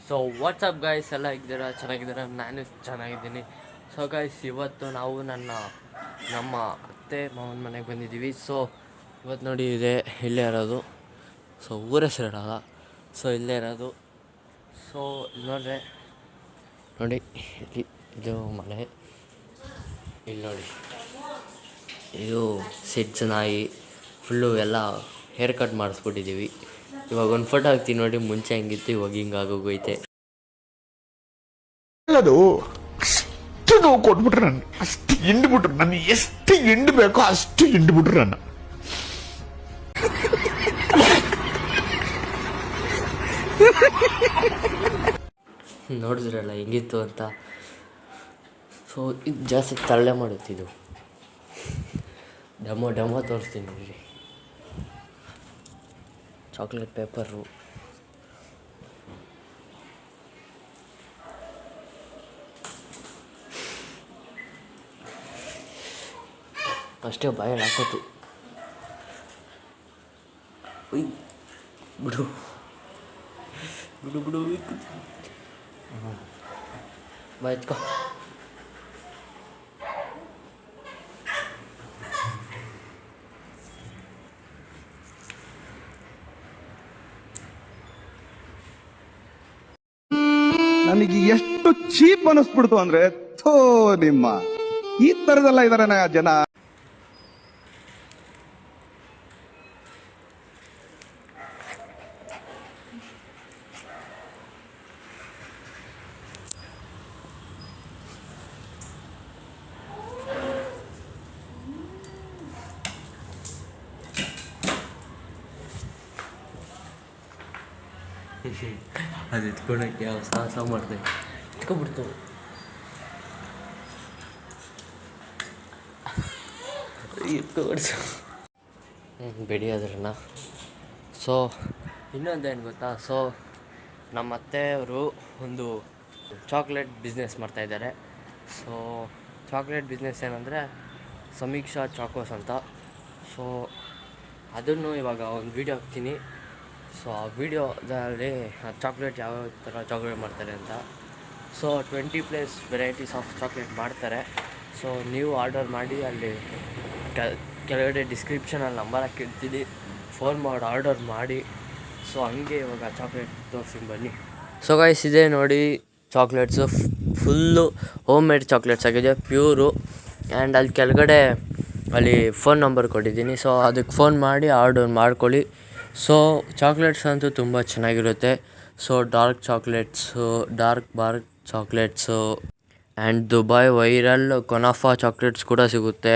So WhatsApp guys ಎಲ್ಲ ಇದ್ದೀರಾ, ಚೆನ್ನಾಗಿದ್ದೀರಾ? ನಾನು ಚೆನ್ನಾಗಿದ್ದೀನಿ. ಸೊ ಗಾಯ್ಸ್, ಇವತ್ತು ನಾವು ನಮ್ಮ ಅತ್ತೆ ಮಾವನ ಮನೆಗೆ ಬಂದಿದ್ದೀವಿ. ಸೊ ಇವತ್ತು ನೋಡಿ ಇಲ್ಲೇ ಇರೋದು. ಸೊ ಊರ ಹೆಸರು ಹೇಳಲ್ಲ, ಸೊ ಇಲ್ಲೇ ಇರೋದು. ಸೊ ನೋಡ್ರೆ ನೋಡಿ, ಇದು ಮನೆ. ಇಲ್ಲಿ ನೋಡಿ, ಇದು ಸಿಡ್ಸ್ ನಾಯಿ ಫುಲ್ಲು ಎಲ್ಲ ಹೇರ್ ಕಟ್ ಮಾಡಿಸ್ಬಿಟ್ಟಿದ್ದೀವಿ. ಇವಾಗ ಒಂದು ಫೋಟೋ ಹಾಕ್ತೀನಿ ನೋಡಿ, ಮುಂಚೆ ಹೆಂಗಿತ್ತು ಇವಾಗ ಹಿಂಗಾಗೋಗೈತೆ. ಅದು ಅಷ್ಟು ನೋವು ಕೊಟ್ಬಿಟ್ರೆ ನನ್ನ, ಅಷ್ಟು ಹಿಂಡ್ಬಿಟ್ರು ನನ್ನ, ಎಷ್ಟು ಹಿಂಡ್ಬೇಕೋ ಅಷ್ಟು ಹಿಂಡ್ಬಿಟ್ರು ನನ್ನ. ನೋಡಿದ್ರಲ್ಲ ಹೆಂಗಿತ್ತು ಅಂತ. ಸೊ ಇದು ಜಾಸ್ತಿ ತಳ್ಳೆ ಮಾಡುತ್ತಿದ್ದು ಡೆಮೋ ತೋರಿಸ್ತೀನಿ ನೋಡಿ. ಚಾಕ್ಲೇಟ್ ಪೇಪರು, ಅಷ್ಟೇ ಬಾಯಲ್ಲಿ ಹಾಕೋತು. ಬಿಡು ಬಿಡು ಬಿಡು ಬಾಯ್ತ್ಕೊ. ನನಗೆ ಎಷ್ಟು ಚೀಪ್ ಅನಿಸ್ಬಿಡ್ತು ಅಂದ್ರೆ, ಥೋ ನಿಮ್ಮ ಈ ತರದೆಲ್ಲ ಇದಾರೆ ಜನ. ಅದು ಎತ್ಕೊಳಕ್ಕೆ ಯಾವ ಸಾಹಸ ಮಾಡಿದೆ, ಎತ್ಕೊಬಿಡ್ತು. ಬಿಡಿ ಅದ್ರನ್ನ. ಸೊ ಇನ್ನೊಂದೇನು ಗೊತ್ತಾ? ಸೊ ನಮ್ಮ ಅತ್ತೆಯವರು ಒಂದು ಚಾಕ್ಲೇಟ್ ಬಿಸ್ನೆಸ್ ಮಾಡ್ತಾಯಿದ್ದಾರೆ. ಸೊ ಚಾಕ್ಲೇಟ್ ಬಿಸ್ನೆಸ್ ಏನಂದರೆ ಸಮೀಕ್ಷಾ ಚಾಕೋಸ್ ಅಂತ. ಸೊ ಅದನ್ನು ಇವಾಗ ಒಂದು ವೀಡಿಯೋ ಹಾಕ್ತೀನಿ. ಸೊ ಆ ವಿಡಿಯೋದಲ್ಲಿ ಚಾಕ್ಲೇಟ್ ಯಾವ ಥರ ಚಾಕ್ಲೇಟ್ ಮಾಡ್ತಾರೆ ಅಂತ. ಸೊ 20+ ವೆರೈಟೀಸ್ ಆಫ್ ಚಾಕ್ಲೇಟ್ ಮಾಡ್ತಾರೆ. ಸೊ ನೀವು ಆರ್ಡರ್ ಮಾಡಿ, ಅಲ್ಲಿ ಕೆಳಗಡೆ ಡಿಸ್ಕ್ರಿಪ್ಷನಲ್ಲಿ ನಂಬರ್ ಹಾಕಿರ್ತೀನಿ, ಫೋನ್ ಮಾಡಿ ಆರ್ಡರ್ ಮಾಡಿ. ಸೊ ಹಂಗೆ ಇವಾಗ ಚಾಕ್ಲೇಟ್ ತೋರಿಸ್ತೀನಿ ಬನ್ನಿ. ಸೊ ಗೈಸ್, ಇದೆ ನೋಡಿ chocolates, full home made chocolates ಆಗಿದೆ, ಪ್ಯೂರು. ಆ್ಯಂಡ್ ಅಲ್ಲಿ ಕೆಳಗಡೆ ಅಲ್ಲಿ ಫೋನ್ ನಂಬರ್ ಕೊಟ್ಟಿದ್ದೀನಿ. ಸೊ ಅದಕ್ಕೆ ಫೋನ್ ಮಾಡಿ ಆರ್ಡರ್ ಮಾಡ್ಕೊಳ್ಳಿ. ಸೊ ಚಾಕ್ಲೇಟ್ಸ್ ಅಂತೂ ತುಂಬ ಚೆನ್ನಾಗಿರುತ್ತೆ. So dark chocolates, bark chocolates, and Dubai viral ಕೊನಾಫಾ ಚಾಕ್ಲೇಟ್ಸ್ ಕೂಡ ಸಿಗುತ್ತೆ.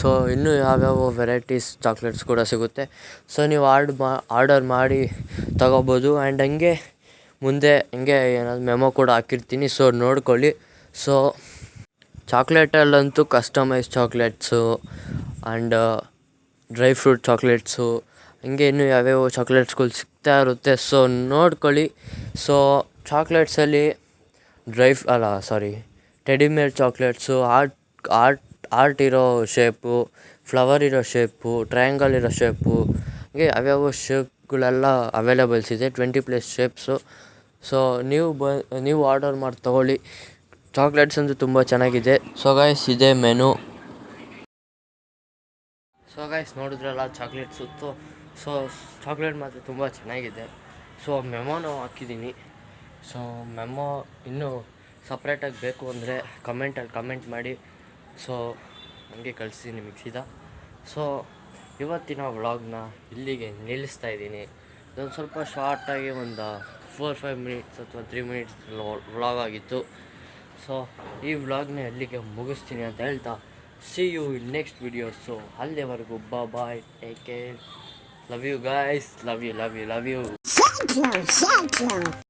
ಸೊ ಇನ್ನೂ ಯಾವ್ಯಾವ ವೆರೈಟೀಸ್ ಚಾಕ್ಲೇಟ್ಸ್ ಕೂಡ ಸಿಗುತ್ತೆ. ಸೊ ನೀವು ಆರ್ಡರ್ ಮಾಡಿ ತಗೋಬೋದು. ಆ್ಯಂಡ್ ಹಂಗೆ ಮುಂದೆ ಏನಾದ್ರು ಮೆಮೊ ಕೂಡ ಹಾಕಿರ್ತೀನಿ, ಸೊ ನೋಡ್ಕೊಳ್ಳಿ. ಸೊ ಚಾಕ್ಲೇಟಲ್ಲಂತೂ customise chocolates and dry fruit chocolates, ಹಂಗೆ ಇನ್ನೂ ಯಾವ್ಯಾವ ಚಾಕ್ಲೇಟ್ಸ್ಗಳು ಸಿಗ್ತಾ ಇರುತ್ತೆ. ಸೊ ನೋಡ್ಕೊಳ್ಳಿ. ಸೊ ಚಾಕ್ಲೇಟ್ಸಲ್ಲಿ ಟೆಡಿಮೇರ್ ಚಾಕ್ಲೇಟ್ಸು, ಆರ್ಟ್ ಇರೋ ಶೇಪು, ಫ್ಲವರ್ ಇರೋ ಶೇಪು, ಟ್ರಯಾಂಗಲ್ ಇರೋ ಶೇಪು, ಹಂಗೆ ಯಾವ್ಯಾವ ಶೇಪ್ಗಳೆಲ್ಲ ಅವೈಲೇಬಲ್ಸ್ ಇದೆ, 20+ ಶೇಪ್ಸು. ಸೊ ನೀವು ಆರ್ಡರ್ ಮಾಡಿ ತೊಗೊಳ್ಳಿ. ಚಾಕ್ಲೇಟ್ಸ್ ಅಂತೂ ತುಂಬ ಚೆನ್ನಾಗಿದೆ. ಸೊ ಗೈಸ್, ಇದೇ ಮೆನು. ಸೊ ಗೈಸ್, ನೋಡಿದ್ರಲ್ಲ ಚಾಕ್ಲೇಟ್ ಸುತ್ತು. ಸೊ ಚಾಕ್ಲೇಟ್ ಮಾತ್ರ ತುಂಬ ಚೆನ್ನಾಗಿದೆ. ಸೊ ಮೆಮೊನೂ ಹಾಕಿದ್ದೀನಿ. ಸೊ ಮೆಮೊ ಇನ್ನೂ ಸಪ್ರೇಟಾಗಿ ಬೇಕು ಅಂದರೆ ಕಮೆಂಟಲ್ಲಿ ಕಮೆಂಟ್ ಮಾಡಿ. ಸೊ ಹಂಗೆ ಕಳಿಸ್ತೀನಿ ನಿಮಗೆ ಸೀದಾ. ಸೊ ಇವತ್ತಿನ ವ್ಲಾಗ್ನ ಇಲ್ಲಿಗೆ ನಿಲ್ಲಿಸ್ತಾ ಇದ್ದೀನಿ. ಇದೊಂದು ಸ್ವಲ್ಪ ಶಾರ್ಟಾಗಿ ಒಂದು 4-5 ಮಿನಿಟ್ಸ್ ಅಥವಾ 3 ಮಿನಿಟ್ಸ್ ವ್ಲಾಗ್ ಆಗಿತ್ತು. ಸೊ ಈ ವ್ಲಾಗ್ನ ಎಲ್ಲಿಗೆ ಮುಗಿಸ್ತೀನಿ ಅಂತ ಹೇಳ್ತಾ, see you in next video. So ಅಲ್ಲಿವರೆಗೂ bye, take care, love you guys, love you. Thank you.